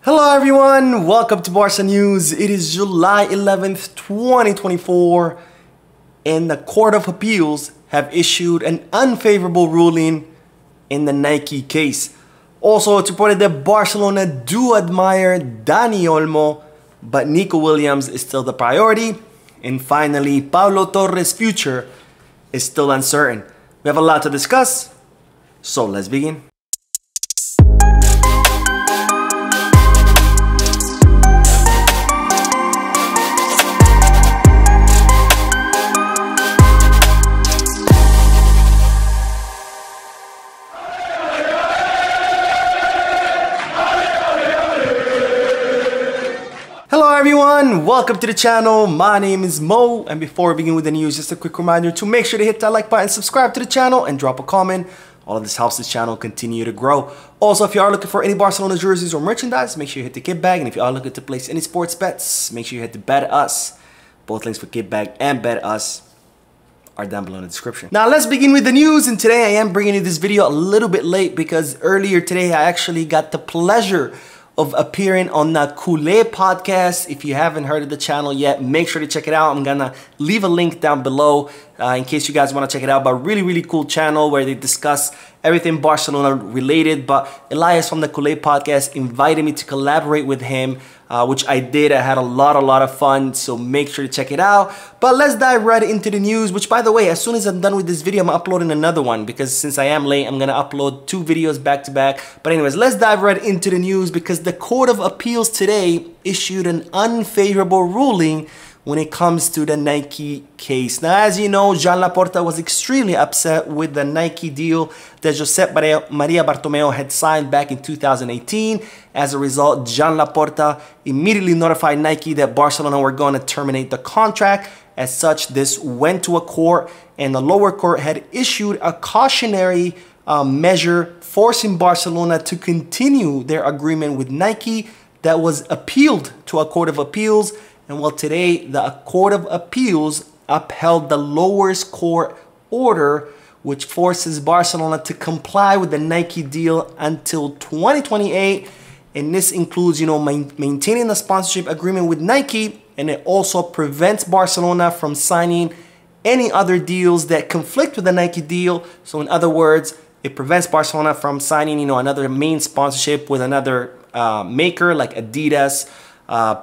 Hello everyone, welcome to Barca News. It is July 11th, 2024, and the Court of Appeals have issued an unfavorable ruling in the Nike case. Also, it's reported that Barcelona do admire Dani Olmo, but Nico Williams is still the priority. And finally, Pablo Tor's future is still uncertain. We have a lot to discuss, so let's begin. Hello everyone, welcome to the channel. My name is Mo, and before we begin with the news, just a quick reminder to make sure to hit that like button, subscribe to the channel, and drop a comment. All of this helps this channel continue to grow. Also, if you are looking for any Barcelona jerseys or merchandise, make sure you hit the kit bag. And if you are looking to place any sports bets, make sure you hit the Bet Us. Both links for kit bag and Bet Us are down below in the description. Now let's begin with the news, and today I am bringing you this video a little bit late because earlier today I actually got the pleasure of appearing on the Culé podcast. If you haven't heard of the channel yet, make sure to check it out. I'm gonna leave a link down below in case you guys want to check it out. But really cool channel where they discuss everything Barcelona related. But Elias from the Culé podcast invited me to collaborate with him, which I did. I had a lot of fun, so make sure to check it out. But let's dive right into the news, which, by the way, as soon as I'm done with this video, I'm uploading another one because since I am late, I'm gonna upload 2 videos back to back. But anyways, let's dive right into the news because the Court of Appeals today issued an unfavorable ruling when it comes to the Nike case. Now, as you know, Joan Laporta was extremely upset with the Nike deal that Josep Maria Bartomeu had signed back in 2018. As a result, Joan Laporta immediately notified Nike that Barcelona were going to terminate the contract. As such, this went to a court, and the lower court had issued a cautionary measure forcing Barcelona to continue their agreement with Nike that was appealed to a Court of Appeals. And well, today the Court of Appeals upheld the lowest court order, which forces Barcelona to comply with the Nike deal until 2028. And this includes, maintaining the sponsorship agreement with Nike, and it also prevents Barcelona from signing any other deals that conflict with the Nike deal. So in other words, it prevents Barcelona from signing, another main sponsorship with another maker like Adidas,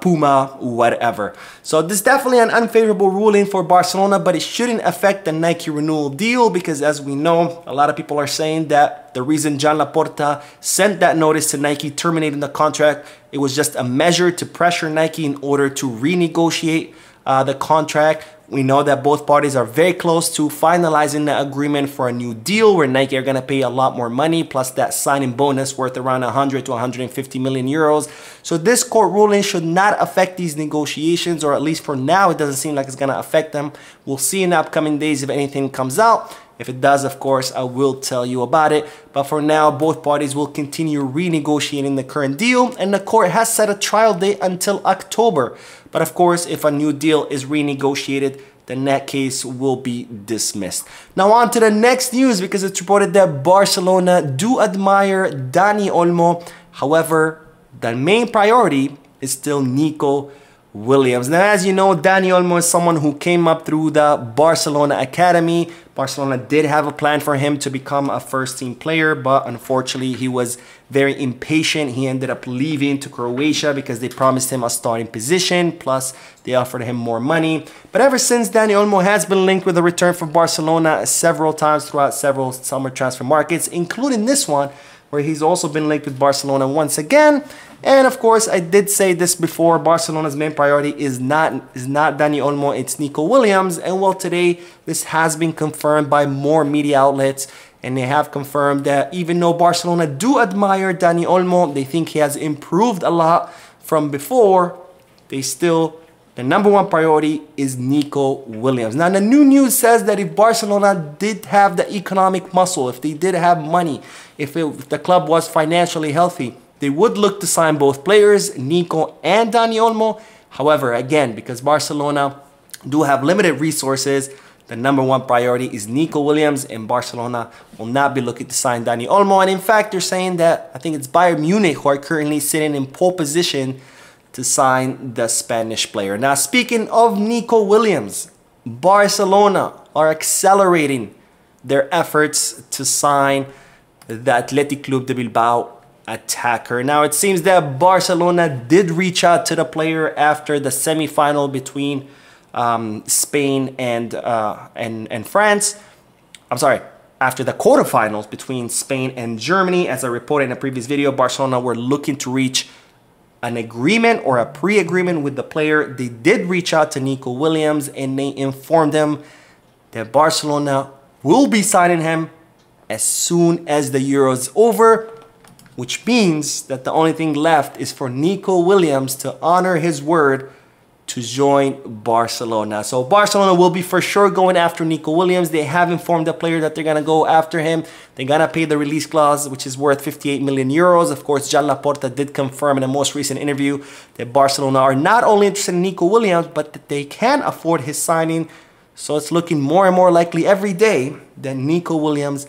Puma, whatever. So this is definitely an unfavorable ruling for Barcelona, but it shouldn't affect the Nike renewal deal because, as we know, a lot of people are saying that the reason Joan Laporta sent that notice to Nike terminating the contract, it was just a measure to pressure Nike in order to renegotiate the contract. We know that both parties are very close to finalizing the agreement for a new deal where Nike are going to pay a lot more money, plus that signing bonus worth around 100 to 150 million euros. So this court ruling should not affect these negotiations, or at least for now, it doesn't seem like it's going to affect them. We'll see in the upcoming days if anything comes out. If it does, of course, I will tell you about it. But for now, both parties will continue renegotiating the current deal, and the court has set a trial date until October. But of course, if a new deal is renegotiated, then that case will be dismissed. Now on to the next news, because it's reported that Barcelona do admire Dani Olmo. However, the main priority is still Nico Williams. Now, as you know, Dani Olmo is someone who came up through the Barcelona Academy. Barcelona did have a plan for him to become a first-team player, but unfortunately, he was very impatient. He ended up leaving to Croatia because they promised him a starting position, plus they offered him more money. But ever since, Dani Olmo has been linked with a return from Barcelona several times throughout several summer transfer markets, including this one, where he's also been linked with Barcelona once again. And of course, I did say this before, Barcelona's main priority is not Dani Olmo, it's Nico Williams. And well, today, this has been confirmed by more media outlets. And they have confirmed that even though Barcelona do admire Dani Olmo, they think he has improved a lot from before, they still, the #1 priority is Nico Williams. Now, the new news says that if Barcelona did have the economic muscle, if they did have money, if the club was financially healthy, they would look to sign both players, Nico and Dani Olmo. However, again, because Barcelona do have limited resources, the #1 priority is Nico Williams, and Barcelona will not be looking to sign Dani Olmo. And in fact, they're saying that I think it's Bayern Munich who are currently sitting in pole position to sign the Spanish player. Now, speaking of Nico Williams, Barcelona are accelerating their efforts to sign the Athletic Club de Bilbao attacker. Now, it seems that Barcelona did reach out to the player after the semi-final between Spain and France. I'm sorry, after the quarterfinals between Spain and Germany. As I reported in a previous video, Barcelona were looking to reach an agreement or a pre-agreement with the player. They did reach out to Nico Williams, and they informed him that Barcelona will be signing him as soon as the Euro is over, which means that the only thing left is for Nico Williams to honor his word to join Barcelona. So Barcelona will be for sure going after Nico Williams. They have informed the player that they're going to go after him. They're going to pay the release clause, which is worth 58 million euros. Of course, Jan Laporta did confirm in a most recent interview that Barcelona are not only interested in Nico Williams, but that they can afford his signing. So it's looking more and more likely every day that Nico Williams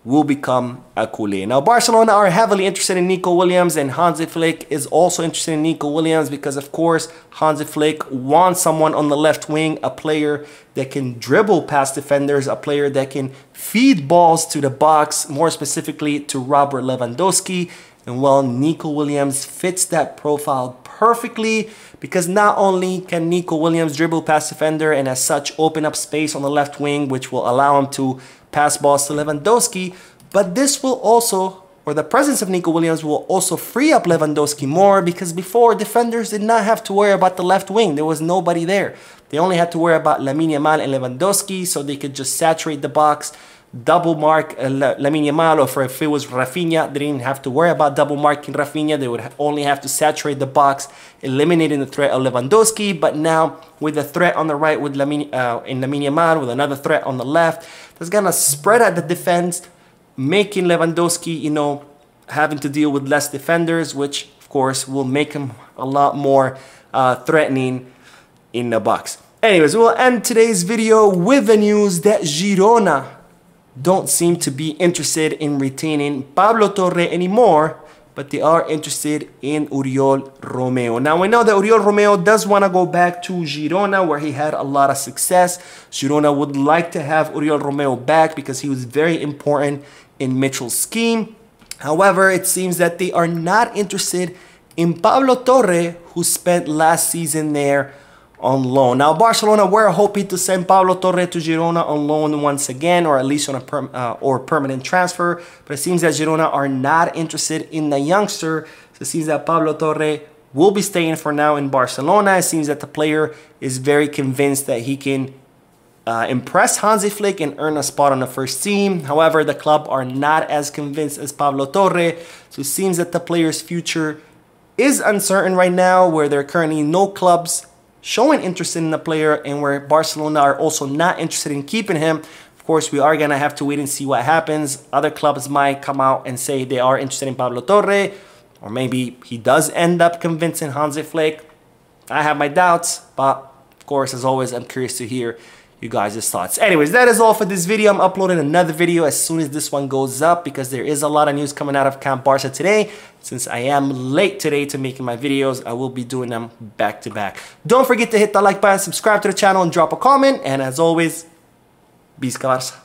will become a culé. Now, Barcelona are heavily interested in Nico Williams, and Hansi Flick is also interested in Nico Williams because, of course, Hansi Flick wants someone on the left wing, a player that can dribble past defenders, a player that can feed balls to the box, more specifically to Robert Lewandowski. And well, Nico Williams fits that profile perfectly because not only can Nico Williams dribble past defender and as such open up space on the left wing, which will allow him to pass balls to Lewandowski, but this will also, or the presence of Nico Williams will also free up Lewandowski more, because before, defenders did not have to worry about the left wing. There was nobody there. They only had to worry about Lamine Yamal and Lewandowski, so they could just saturate the box, double mark Lamine Yamal, or if it was Rafinha, they didn't have to worry about double marking Rafinha. They would only have to saturate the box, eliminating the threat of Lewandowski. But now, with a threat on the right with Lamine Yamal, with another threat on the left, that's gonna spread out the defense, making Lewandowski, you know, having to deal with less defenders, which of course will make him a lot more threatening in the box. Anyways, we'll end today's video with the news that Girona don't seem to be interested in retaining Pablo Tor anymore, but they are interested in Oriol Romeo. Now, we know that Oriol Romeo does want to go back to Girona, where he had a lot of success. Girona would like to have Oriol Romeo back because he was very important in Mitchell's scheme. However, it seems that they are not interested in Pablo Tor, who spent last season there on loan. Now, Barcelona were hoping to send Pablo Tor to Girona on loan once again, or at least on a permanent transfer. But it seems that Girona are not interested in the youngster. So it seems that Pablo Tor will be staying for now in Barcelona. It seems that the player is very convinced that he can impress Hansi Flick and earn a spot on the first team. However, the club are not as convinced as Pablo Tor. So it seems that the player's future is uncertain right now, where there are currently no clubs showing interest in the player, and where Barcelona are also not interested in keeping him. Of course, we are going to have to wait and see what happens. Other clubs might come out and say they are interested in Pablo Tor, or maybe he does end up convincing Hansi Flick. I have my doubts, but of course, as always, I'm curious to hear you guys' thoughts. Anyways, that is all for this video. I'm uploading another video as soon as this one goes up, because there is a lot of news coming out of Camp Barca today. Since I am late today to making my videos, I will be doing them back to back. Don't forget to hit the like button, subscribe to the channel, and drop a comment. And as always, Visca Barca.